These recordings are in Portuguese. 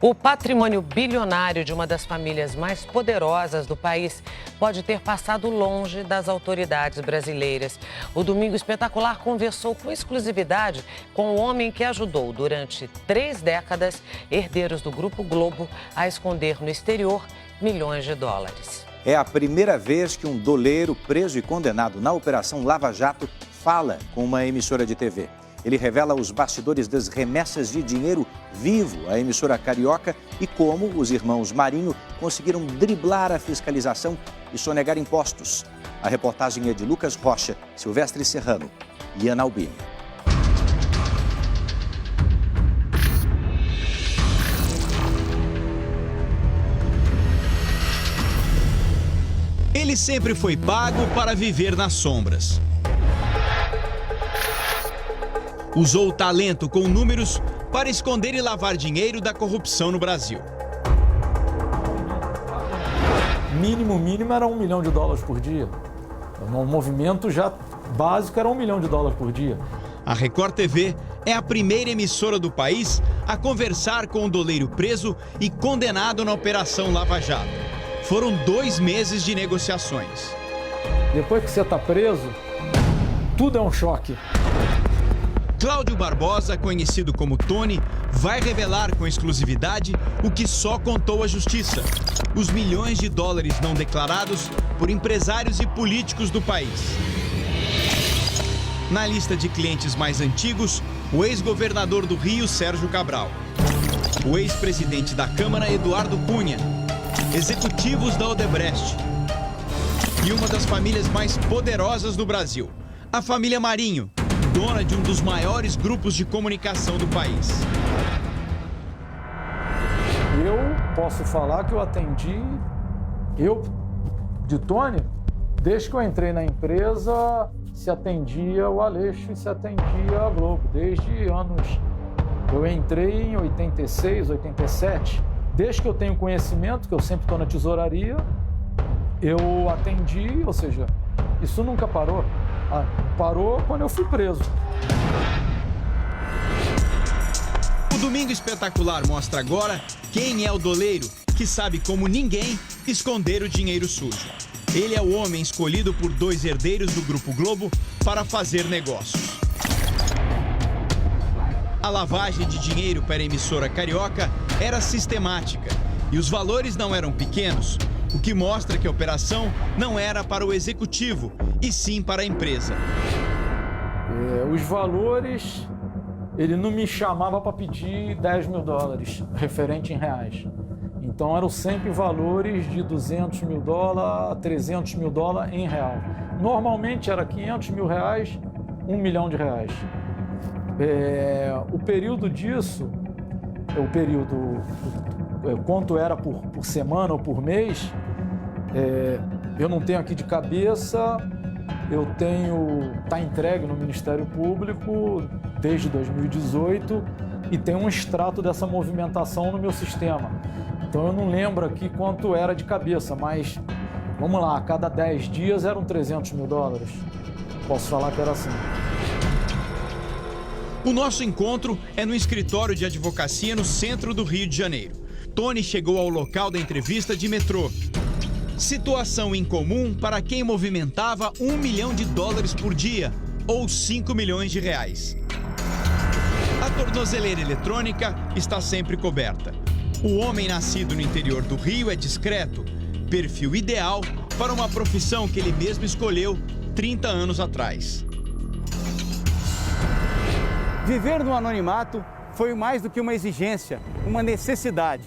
O patrimônio bilionário de uma das famílias mais poderosas do país pode ter passado longe das autoridades brasileiras. O Domingo Espetacular conversou com exclusividade com o homem que ajudou durante 3 décadas herdeiros do Grupo Globo a esconder no exterior milhões de dólares. É a primeira vez que um doleiro preso e condenado na Operação Lava Jato fala com uma emissora de TV. Ele revela os bastidores das remessas de dinheiro vivo à emissora carioca e como os irmãos Marinho conseguiram driblar a fiscalização e sonegar impostos. A reportagem é de Lucas Rocha, Silvestre Serrano e Ana Albini. Ele sempre foi pago para viver nas sombras. Usou o talento com números para esconder e lavar dinheiro da corrupção no Brasil. Mínimo era $1 milhão por dia. No movimento já básico era $1 milhão por dia. A Record TV é a primeira emissora do país a conversar com o doleiro preso e condenado na Operação Lava Jato. Foram 2 meses de negociações. Depois que você está preso, tudo é um choque. Cláudio Barbosa, conhecido como Tony, vai revelar com exclusividade o que só contou a justiça: os milhões de dólares não declarados por empresários e políticos do país. Na lista de clientes mais antigos, o ex-governador do Rio, Sérgio Cabral, o ex-presidente da Câmara, Eduardo Cunha, executivos da Odebrecht e uma das famílias mais poderosas do Brasil, a família Marinho, dona de um dos maiores grupos de comunicação do país. Eu posso falar que eu atendi, de Tony, desde que eu entrei na empresa, se atendia o Aleixo e se atendia a Globo, desde anos. Eu entrei em 86, 87, desde que eu tenho conhecimento, que eu sempre estou na tesouraria, eu atendi, ou seja, isso nunca parou. Parou quando eu fui preso. O Domingo Espetacular mostra agora quem é o doleiro que sabe como ninguém esconder o dinheiro sujo. Ele é o homem escolhido por 2 herdeiros do Grupo Globo para fazer negócios. A lavagem de dinheiro para a emissora carioca era sistemática e os valores não eram pequenos, o que mostra que a operação não era para o executivo, e sim para a empresa. Os valores, ele não me chamava para pedir $10 mil, referente em reais. Então eram sempre valores de $200 mil, $300 mil em real. Normalmente era R$500 mil, R$1 milhão. O período disso, quanto era por semana ou por mês, eu não tenho aqui de cabeça, está entregue no Ministério Público desde 2018 e tem um extrato dessa movimentação no meu sistema. Então eu não lembro aqui quanto era de cabeça, mas vamos lá, a cada 10 dias eram $300 mil. Posso falar que era assim. O nosso encontro é no escritório de advocacia no centro do Rio de Janeiro. Tony chegou ao local da entrevista de metrô. Situação incomum para quem movimentava $1 milhão por dia, ou R$5 milhões. A tornozeleira eletrônica está sempre coberta. O homem nascido no interior do Rio é discreto, perfil ideal para uma profissão que ele mesmo escolheu 30 anos atrás. Viver no anonimato foi mais do que uma exigência, uma necessidade.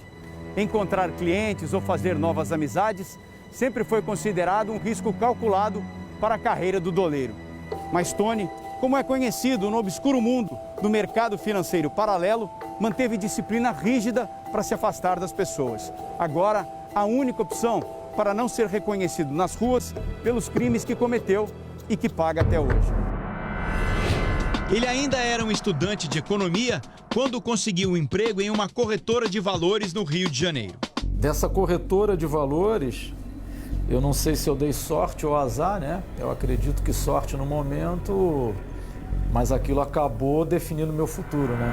Encontrar clientes ou fazer novas amizades sempre foi considerado um risco calculado para a carreira do doleiro. Mas Tony, como é conhecido no obscuro mundo do mercado financeiro paralelo, manteve disciplina rígida para se afastar das pessoas. Agora, a única opção para não ser reconhecido nas ruas pelos crimes que cometeu e que paga até hoje. Ele ainda era um estudante de economia quando conseguiu um emprego em uma corretora de valores no Rio de Janeiro. Dessa corretora de valores, eu não sei se eu dei sorte ou azar, né? Eu acredito que sorte no momento, mas aquilo acabou definindo meu futuro, né?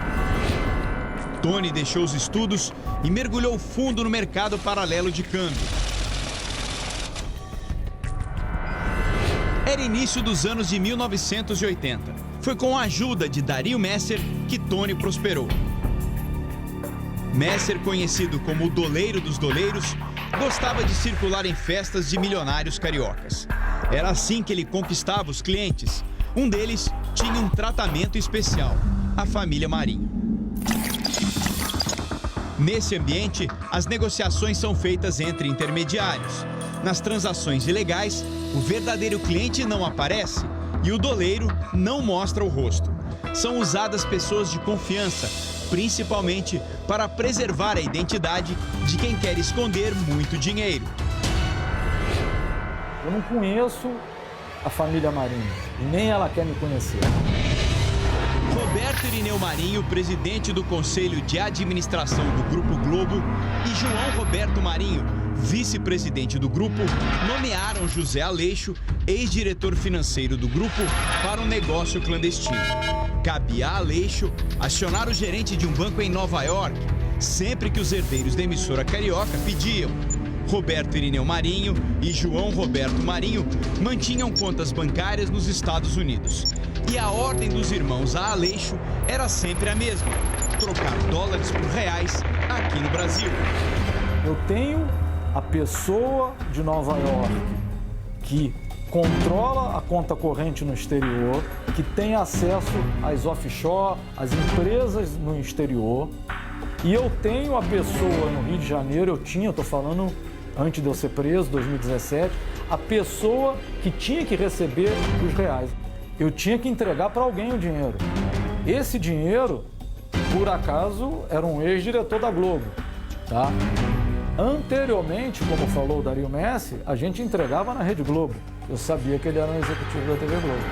Tony deixou os estudos e mergulhou fundo no mercado paralelo de câmbio. Era início dos anos de 1980. Foi com a ajuda de Dario Messer que Tony prosperou. Messer, conhecido como o doleiro dos doleiros, gostava de circular em festas de milionários cariocas. Era assim que ele conquistava os clientes. Um deles tinha um tratamento especial, a família Marinho. Nesse ambiente, as negociações são feitas entre intermediários. Nas transações ilegais, o verdadeiro cliente não aparece e o doleiro não mostra o rosto. São usadas pessoas de confiança, principalmente para preservar a identidade de quem quer esconder muito dinheiro. Eu não conheço a família Marinho e nem ela quer me conhecer. Roberto Irineu Marinho, presidente do Conselho de Administração do Grupo Globo, e João Roberto Marinho, vice-presidente do grupo, nomearam José Aleixo, ex-diretor financeiro do grupo, para um negócio clandestino. Cabia a Aleixo acionar o gerente de um banco em Nova York, sempre que os herdeiros da emissora carioca pediam. Roberto Irineu Marinho e João Roberto Marinho mantinham contas bancárias nos Estados Unidos. E a ordem dos irmãos a Aleixo era sempre a mesma: trocar dólares por reais aqui no Brasil. Eu tenho a pessoa de Nova York que controla a conta corrente no exterior, que tem acesso às offshore, às empresas no exterior. E eu tenho a pessoa no Rio de Janeiro, eu estou falando antes de eu ser preso, 2017, a pessoa que tinha que receber os reais. Eu tinha que entregar para alguém o dinheiro. Esse dinheiro, por acaso, era um ex-diretor da Globo, tá? Anteriormente, como falou o Dario Messer, a gente entregava na Rede Globo. Eu sabia que ele era um executivo da TV Globo.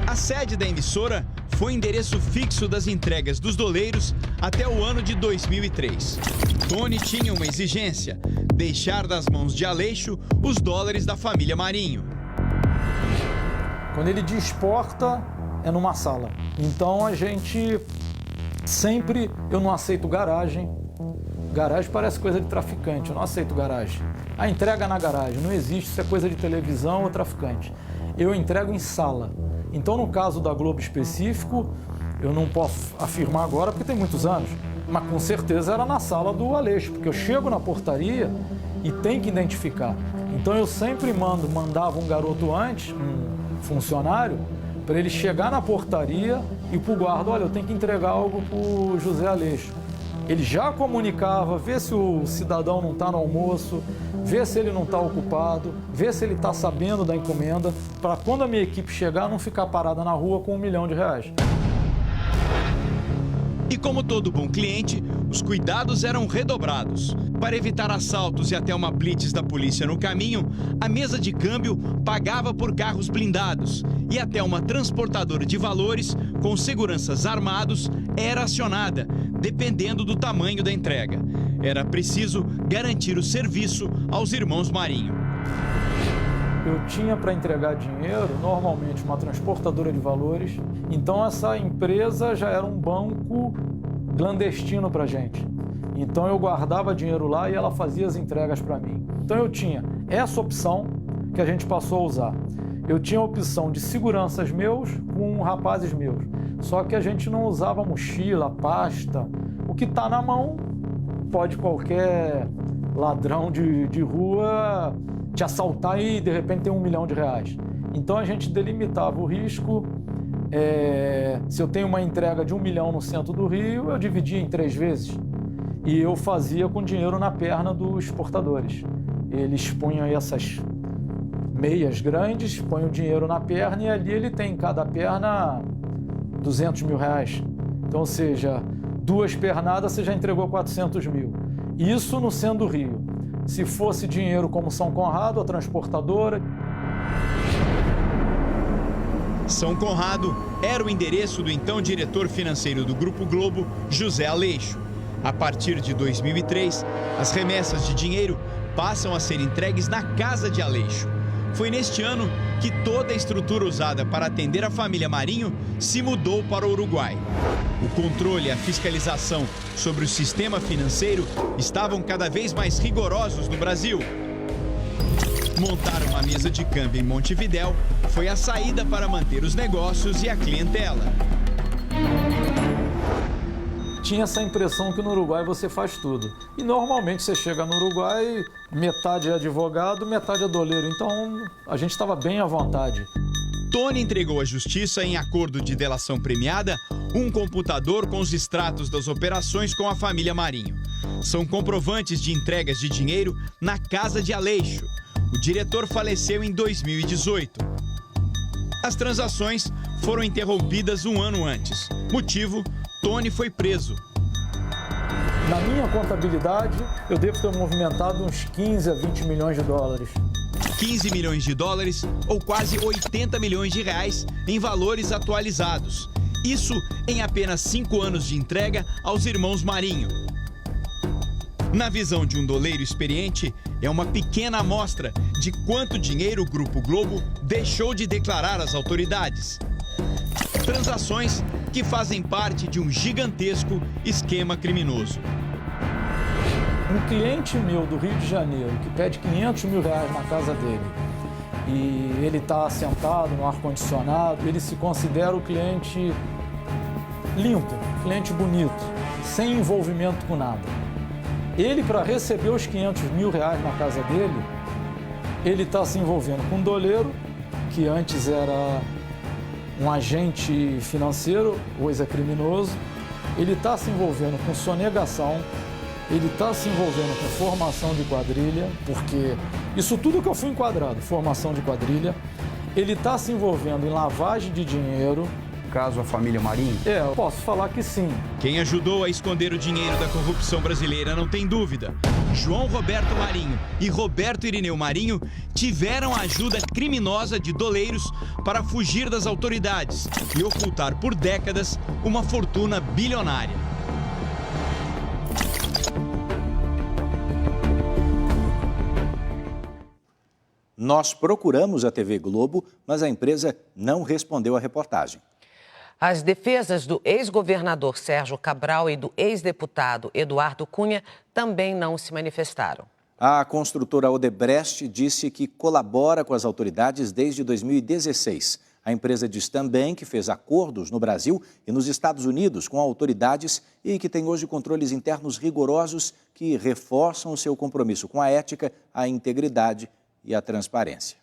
A sede da emissora foi endereço fixo das entregas dos doleiros até o ano de 2003. Tony tinha uma exigência: deixar das mãos de Aleixo os dólares da família Marinho. Quando ele desporta, é numa sala. Então a gente sempre... Eu não aceito garagem. Garagem parece coisa de traficante, eu não aceito garagem. A entrega na garagem não existe, isso é coisa de televisão ou traficante. Eu entrego em sala. Então, no caso da Globo específico, eu não posso afirmar agora porque tem muitos anos, mas com certeza era na sala do Aleixo, porque eu chego na portaria e tem que identificar. Então eu sempre mandava um garoto antes, um funcionário, para ele chegar na portaria e para o guarda: olha, eu tenho que entregar algo para o José Aleixo. Ele já comunicava, vê se o cidadão não está no almoço, vê se ele não está ocupado, vê se ele está sabendo da encomenda, para quando a minha equipe chegar não ficar parada na rua com R$1 milhão. E como todo bom cliente, os cuidados eram redobrados. Para evitar assaltos e até uma blitz da polícia no caminho, a mesa de câmbio pagava por carros blindados e até uma transportadora de valores com seguranças armados era acionada, dependendo do tamanho da entrega. Era preciso garantir o serviço aos irmãos Marinho. Eu tinha para entregar dinheiro, normalmente, uma transportadora de valores. Então, essa empresa já era um banco clandestino para a gente. Então, eu guardava dinheiro lá e ela fazia as entregas para mim. Então, eu tinha essa opção que a gente passou a usar. Eu tinha a opção de seguranças meus com rapazes meus. Só que a gente não usava mochila, pasta. O que está na mão, pode qualquer ladrão de rua te assaltar e de repente ter R$1 milhão. Então a gente delimitava o risco. Se eu tenho uma entrega de R$1 milhão no centro do Rio, eu dividia em 3 vezes. E eu fazia com dinheiro na perna dos portadores. Eles punham essas meias grandes, põem o dinheiro na perna e ali ele tem em cada perna R$200 mil. Então, ou seja, 2 pernadas você já entregou 400 mil. Isso no centro do Rio. Se fosse dinheiro como São Conrado, a transportadora. São Conrado era o endereço do então diretor financeiro do Grupo Globo, José Aleixo. A partir de 2003, as remessas de dinheiro passam a ser entregues na casa de Aleixo. Foi neste ano que toda a estrutura usada para atender a família Marinho se mudou para o Uruguai. O controle e a fiscalização sobre o sistema financeiro estavam cada vez mais rigorosos no Brasil. Montar uma mesa de câmbio em Montevidéu foi a saída para manter os negócios e a clientela. Tinha essa impressão que no Uruguai você faz tudo. E normalmente você chega no Uruguai, metade é advogado, metade é doleiro. Então a gente estava bem à vontade. Tony entregou à justiça, em acordo de delação premiada, um computador com os extratos das operações com a família Marinho. São comprovantes de entregas de dinheiro na casa de Aleixo. O diretor faleceu em 2018. As transações foram interrompidas um ano antes. Motivo: Tony foi preso. Na minha contabilidade, eu devo ter movimentado uns 15 a 20 milhões de dólares. 15 milhões de dólares ou quase 80 milhões de reais em valores atualizados. Isso em apenas 5 anos de entrega aos irmãos Marinho. Na visão de um doleiro experiente, é uma pequena amostra de quanto dinheiro o Grupo Globo deixou de declarar às autoridades. Transações que fazem parte de um gigantesco esquema criminoso. Um cliente meu do Rio de Janeiro que pede 500 mil reais na casa dele e ele está sentado no ar-condicionado, ele se considera o cliente limpo, cliente bonito, sem envolvimento com nada. Ele, para receber os 500 mil reais na casa dele, ele está se envolvendo com um doleiro, que antes era um agente financeiro, hoje é criminoso. Ele está se envolvendo com sonegação, ele está se envolvendo com formação de quadrilha, porque isso tudo que eu fui enquadrado, formação de quadrilha. Ele está se envolvendo em lavagem de dinheiro. Caso a família Marinho? Eu posso falar que sim. Quem ajudou a esconder o dinheiro da corrupção brasileira não tem dúvida. João Roberto Marinho e Roberto Irineu Marinho tiveram a ajuda criminosa de doleiros para fugir das autoridades e ocultar por décadas uma fortuna bilionária. Nós procuramos a TV Globo, mas a empresa não respondeu à reportagem. As defesas do ex-governador Sérgio Cabral e do ex-deputado Eduardo Cunha também não se manifestaram. A construtora Odebrecht disse que colabora com as autoridades desde 2016. A empresa diz também que fez acordos no Brasil e nos Estados Unidos com autoridades e que tem hoje controles internos rigorosos que reforçam o seu compromisso com a ética, a integridade e a transparência.